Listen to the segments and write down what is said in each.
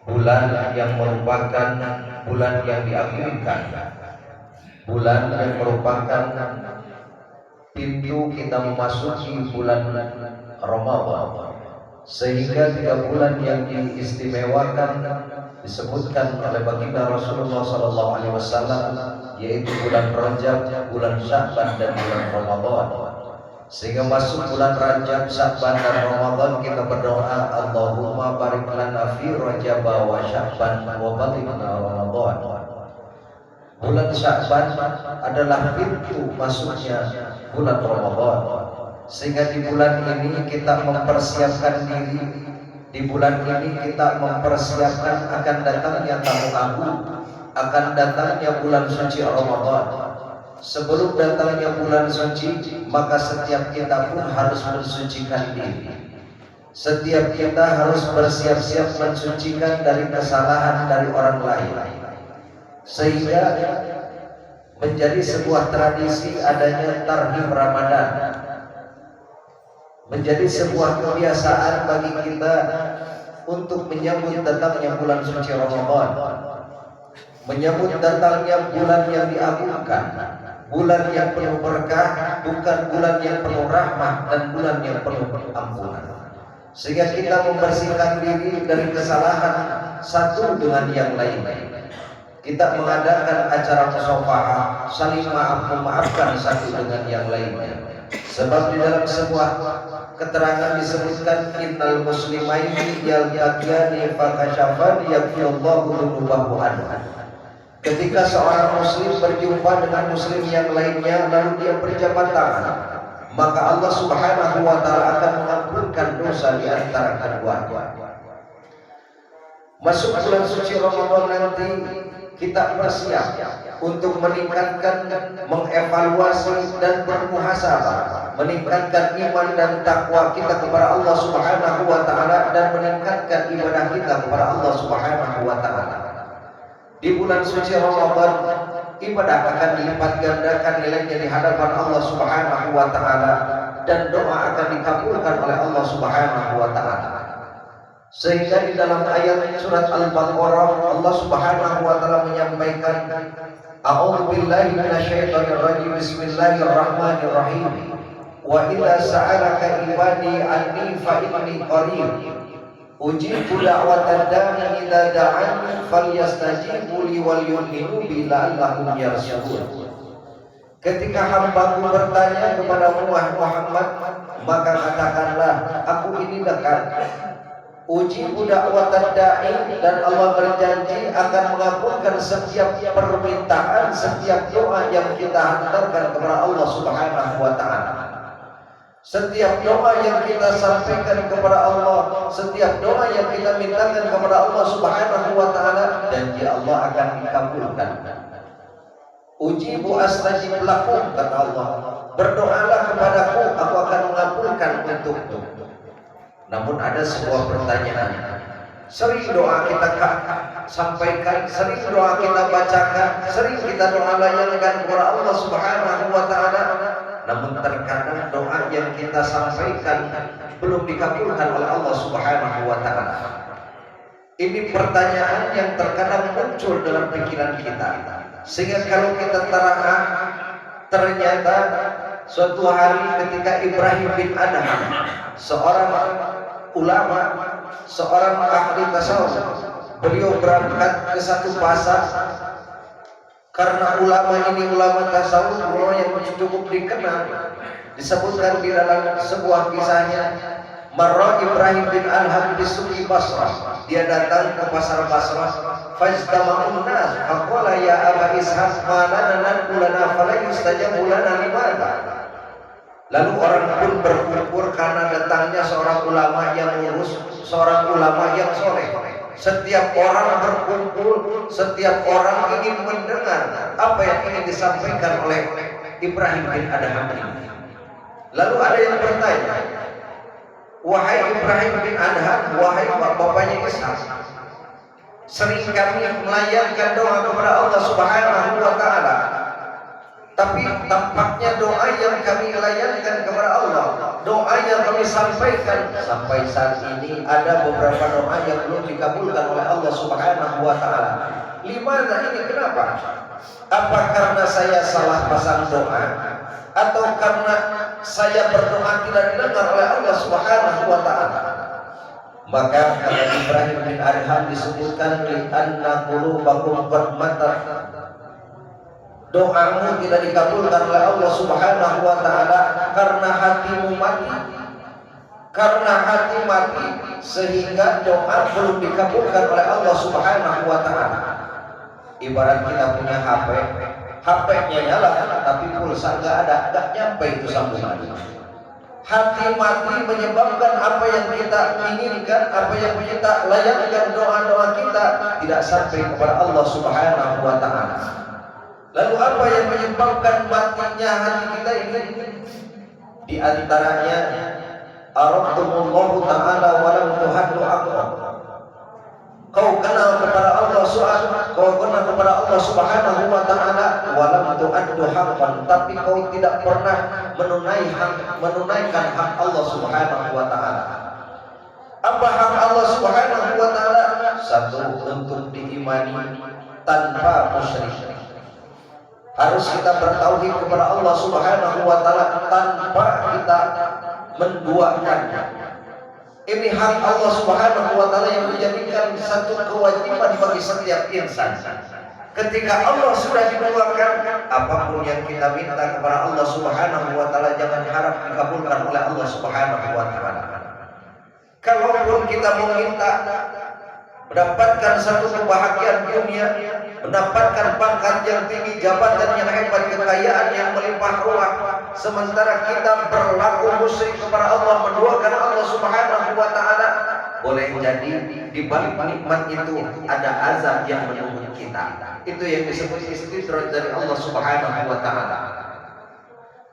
bulan yang merupakan bulan yang diagungkan, bulan yang merupakan pintu kita memasuki bulan Ramadan, sehingga 3 bulan yang diistimewakan disebutkan oleh baginda Rasulullah SAW, yaitu bulan Rajab, bulan Sya'ban, dan bulan Ramadan. Sehingga masuk bulan Rajab, Sya'ban, dan Ramadan, kita berdoa, Allahumma barik lana fi Rajab wa Sya'ban wa balighna Ramadan. Bulan Sya'ban adalah pintu masuknya bulan Ramadan, sehingga di bulan ini kita mempersiapkan diri. Di bulan ini kita mempersiapkan akan datangnya tamu agung, akan datangnya bulan suci Ramadan. Sebelum datangnya bulan suci, maka setiap kita pun harus mensucikan diri. Setiap kita harus bersiap-siap mensucikan dari kesalahan dari orang lain, sehingga menjadi sebuah tradisi adanya tarhib Ramadan, menjadi sebuah kebiasaan bagi kita untuk menyambut datangnya bulan suci Ramadan, menyambut datangnya bulan yang diagungkan, bulan yang penuh berkah, bukan bulan yang penuh rahmat dan bulan yang penuh ampunan. Sehingga kita membersihkan diri dari kesalahan satu dengan yang lain. Kita mengadakan acara musyawarah, saling memaafkan satu dengan yang lainnya. Sebab di dalam sebuah keterangan disebutkan, innal muslimaini yaltaqiyani fakashafani yaghfirullahu dzunubahu anhu. Ketika seorang muslim berjumpa dengan muslim yang lainnya lalu dia berjabat tangan, maka Allah Subhanahu wa taala akan mengampunkan dosa di antara keduanya. Masuk bulan suci Ramadan nanti, kita bersiap untuk meningkatkan, mengevaluasi dan bermuhasabah, meningkatkan iman dan takwa kita kepada Allah Subhanahu wa taala dan meningkatkan ibadah kita kepada Allah Subhanahu wa taala. Di bulan suci Ramadan, ibadah akan dilipat gandakan nilainya di hadapan Allah Subhanahu wa taala dan doa akan dikabulkan oleh Allah Subhanahu wa taala. Sehingga di dalam ayat surat Al-Baqarah, Allah Subhanahu wa taala menyampaikan, A'udzu billahi minasyaitonir rajim, bismillahirrahmanirrahim. Wa idza sa'alaka ibadi anni fa inni qarib ujibu da'watad da'i idza da'an falyastajibu li wal yu'minu bi la'allahum yarshudun. Ketika hambaku bertanya kepadamu Muhammad, maka katakanlah, aku ini dekat. Ujibu da'watad da'i, dan Allah berjanji akan mengabulkan setiap permintaan, setiap doa yang kita hantarkan kepada Allah Subhanahu wa taala. Setiap doa yang kita sampaikan kepada Allah, setiap doa yang kita mintakan kepada Allah Subhanahu wa taala, janji Allah akan dikabulkan. Ujibu astajib lakum, kata Allah, berdoalah kepadaku, aku akan mengabulkan untukmu. Namun ada sebuah pertanyaan. Sering doa kita sampaikan, sering doa kita bacakan, sering kita doa layankan kepada Allah Subhanahu wa taala. Namun terkadang doa yang kita sampaikan belum dikabulkan oleh Allah Subhanahu wa taala. Ini pertanyaan yang terkadang muncul dalam pikiran kita. Sehingga kalau kita telaah, ternyata suatu hari ketika Ibrahim bin Adham, seorang ulama, seorang ahli tasawuf, beliau berangkat ke satu pasar. Karena ulama ini ulama tasawuf, ulama yang cukup dikenal, disebutkan di dalam sebuah kisahnya, marra Ibrahim bin Adham di suqi Basrah. Dia datang ke pasar Basrah, fajtama'un nas faqala ya Aba Ishaq ma lana nanqulana fala yustajabu lana limada. Lalu orang pun berkumpul karena datangnya seorang ulama yang lurus, seorang ulama yang soleh. Setiap orang berkumpul, setiap orang ingin mendengar apa yang ingin disampaikan oleh Ibrahim bin Adham ini. Lalu ada yang bertanya, wahai Ibrahim bin Adham, wahai bapaknya Ishaq, sering kami melayangkan doa kepada Allah Subhanahu wa taala. Tapi tampaknya doa yang kami layankan kepada Allah, doa yang kami sampaikan sampai saat ini ada beberapa doa yang belum dikabulkan oleh Allah Subhanahu wa taala. Limana ini kenapa? Apa karena saya salah pasang doa atau karena saya berdoa tidak didengar oleh Allah Subhanahu wa taala? Maka Nabi Ibrahim bin Adham disebutkan li anna qulubakum qad matat. Doamu tidak dikabulkan oleh Allah Subhanahu wa taala karena hatimu mati. Karena hati mati sehingga doa belum dikabulkan oleh Allah Subhanahu wa taala. Ibarat kita punya HP, HP-nya nyala tapi pulsa enggak ada, enggak nyampe itu sambungan. Hati mati menyebabkan apa yang kita inginkan, apa yang kita layangkan, doa-doa kita tidak sampai kepada Allah Subhanahu wa taala. Lalu apa yang menyebabkan matinya hati kita ini? Di antaranya aradtumullahu ta'ala wa lam tuhaddu aqrab. Kau kenal kepada Allah Subhanahu wa taala wa lam tu'addu haqqan, tapi kau tidak pernah menunaikan hak Allah Subhanahu wa taala. Apa hak Allah Subhanahu wa taala? Satu, untuk diimani tanpa musyrik. Harus kita bertauhid kepada Allah Subhanahu wa taala tanpa kita menduakannya. Ini hak Allah Subhanahu wa taala yang menjadikan satu kewajiban bagi setiap insan. Ketika Allah sudah diduakan, apapun yang kita minta kepada Allah Subhanahu wa taala jangan harap dikabulkan oleh Allah Subhanahu wa taala. Kalaupun kita meminta mendapatkan satu kebahagiaan dunia, mendapatkan pangkat yang tinggi, jabatan yang hebat, kekayaan yang melimpah ruah, sementara kita berlaku musyrik kepada Allah, menduakan Allah Subhanahu wa taala, boleh jadi di balik nikmat itu ada azab yang menunggu kita. Itu yang disebut istidraj dari Allah Subhanahu wa taala.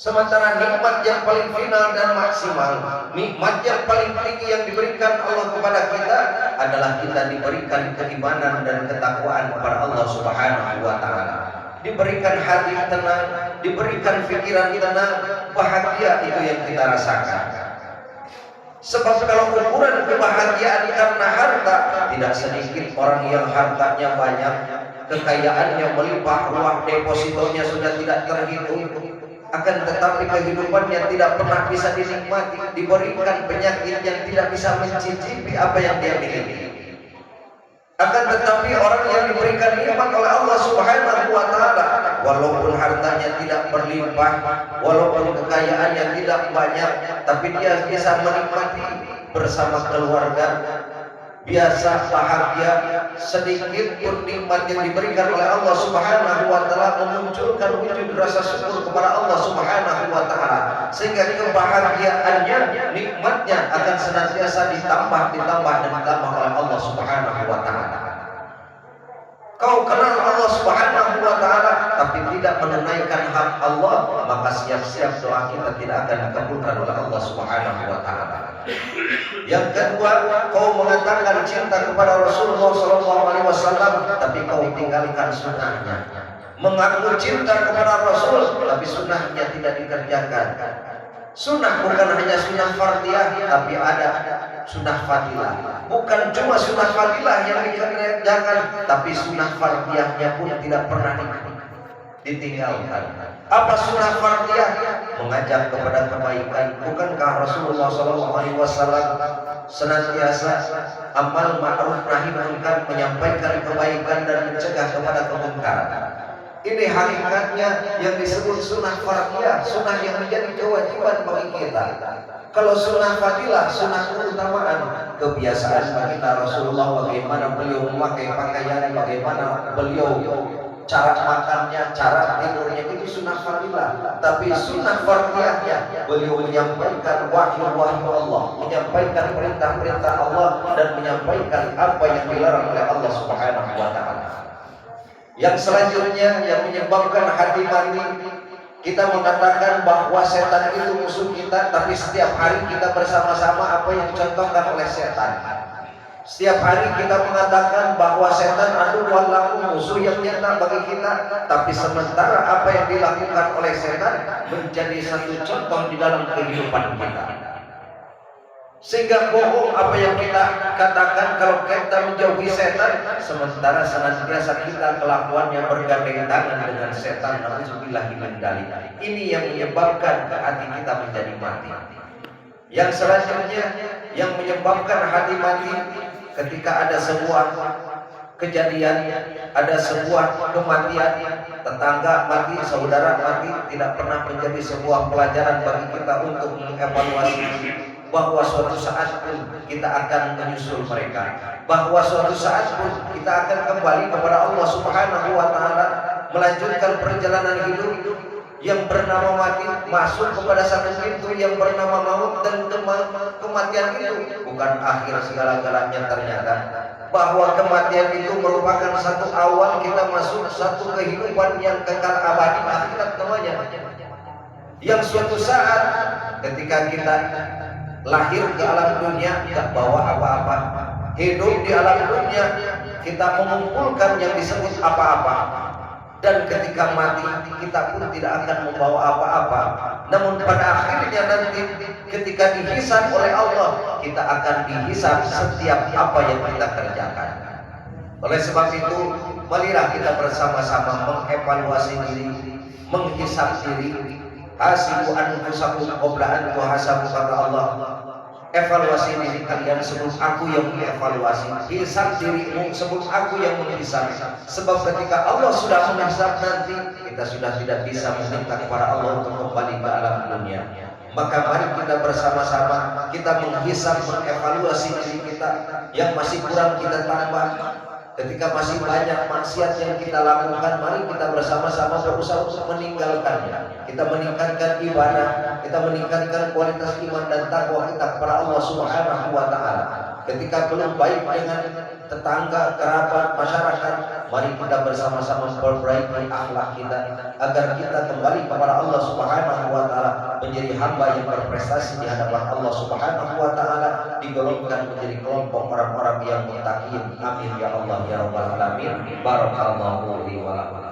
Sementara nikmat yang paling final dan maksimal, nikmat yang paling tinggi yang diberikan Allah kepada kita adalah kita diberikan keimanan dan ketakwaan kepada Allah Subhanahu wa taala. Diberikan hati tenang, diberikan pikiran tenang, bahagia itu yang kita rasakan. Sebab kalau ukuran kebahagiaan karena harta, tidak sedikit orang yang hartanya banyak, kekayaannya melimpah ruah, depositonya sudah tidak terhitung, akan tetapi kehidupannya tidak pernah bisa dinikmati, diberikan penyakit yang tidak bisa mencicipi apa yang dia miliki. Akan tetapi orang yang diberikan nikmat oleh Allah Subhanahu wa taala, walaupun hartanya tidak berlimpah, walaupun kekayaannya tidak banyak, tapi dia bisa menikmati bersama keluarga, biasa bahagia. Sedikit pun nikmat yang diberikan oleh Allah Subhanahu wa taala memunculkan wujud rasa syukur kepada Allah Subhanahu wa taala, sehingga kebahagiaannya, nikmatnya akan senantiasa ditambah oleh Allah Subhanahu wa taala. Kau kenal Allah Subhanahu wa taala tapi tidak menunaikan hak Allah, maka siap-siap doa kita tidak akan dikabulkan oleh Allah Subhanahu wa taala. Yang kedua, kau mengatakan cinta kepada Rasulullah SAW tapi kau tinggalkan sunnahnya. Mengaku cinta kepada Rasul tapi sunnahnya tidak dikerjakan. Sunnah bukan hanya sunnah fardiyah, tapi ada sunnah fadilah. Bukan cuma sunnah fadilah yang dikerjakan, tapi sunnah fardiyahnya pun tidak pernah ditinggalkan. Apa sunnah fardiyah? Mengajak kepada kebaikan. Bukankah Rasulullah SAW senantiasa amal ma'ruf nahi munkar, menyampaikan kebaikan dan mencegah kepada kemungkaran? Ini hakikatnya yang disebut sunnah fardiyah, sunnah yang menjadi kewajiban bagi kita. Kalau sunnah fadilah, sunnah keutamaan, kebiasaan baginda Rasulullah, bagaimana beliau memakai pakaian, bagaimana beliau cara makannya, cara tidurnya, itu sunnah fadilah. Tapi sunnah fardiyahnya, beliau menyampaikan wahyu-wahyu Allah, menyampaikan perintah-perintah Allah, dan menyampaikan apa yang dilarang oleh Allah Subhanahu wa taala. Yang selanjutnya yang menyebabkan hati mati, kita mengatakan bahwa setan itu musuh kita, tapi setiap hari kita bersama-sama apa yang dicontohkan oleh setan. Setiap hari kita mengatakan bahwa setan adalah laku musuh yang nyata bagi kita, tapi sementara apa yang dilakukan oleh setan menjadi satu contoh di dalam kehidupan kita. Sehingga bohong apa yang kita katakan kalau kita menjauhi setan, sementara senantiasa kita kelakuannya bergandeng tangan dengan setan. Nauzubillah min dzalik. Ini yang menyebabkan hati kita menjadi mati. Yang selanjutnya yang menyebabkan hati mati, ketika ada sebuah kejadian, ada sebuah kematian, tetangga mati, saudara mati, tidak pernah menjadi sebuah pelajaran bagi kita untuk mengevaluasi bahwa suatu saat pun kita akan menyusul mereka, bahwa suatu saat pun kita akan kembali kepada Allah Subhanahu wa taala, melanjutkan perjalanan hidup yang bernama mati, masuk kepada satu pintu yang bernama maut, dan kematian itu bukan akhir segala-galanya. Ternyata bahwa kematian itu merupakan satu awal kita masuk satu kehidupan yang kekal abadi, akhirat namanya, yang suatu saat ketika kita lahir ke alam dunia tidak bawa apa-apa, hidup di alam dunia kita mengumpulkan yang disebut apa-apa, dan ketika mati kita pun tidak akan membawa apa-apa. Namun pada akhirnya nanti ketika dihisab oleh Allah, kita akan dihisab setiap apa yang kita kerjakan. Oleh sebab itu, marilah kita bersama-sama mengevaluasi diri, menghisab diri. Hasibu anfusakum qabla an tuhasabu, kata Allah. Evaluasi diri kalian sebelum aku yang mengevaluasi. Hisab dirimu sebelum aku yang menghisab. Sebab ketika Allah sudah menghisab nanti, kita sudah tidak bisa meminta kepada Allah untuk kembali ke alam dunia. Maka mari kita bersama-sama kita menghisab, mengevaluasi diri kita yang masih kurang kita tambah. Ketika masih banyak maksiat yang kita lakukan, mari kita bersama-sama berusaha untuk meninggalkannya. Kita meningkatkan ibadah, kita meningkatkan kualitas iman dan takwa kita kepada Allah Subhanahu wa taala. Ketika belum baik dengan tetangga, kerabat, masyarakat, mari kita bersama-sama memperbaiki akhlak kita agar kita kembali kepada Allah Subhanahu wa taala, menjadi hamba yang berprestasi di hadapan Allah Subhanahu wa taala, digolongkan menjadi kelompok orang-orang yang muttaqin. Amin ya Allah ya rabbal alamin. Barakallahu li wa lakum.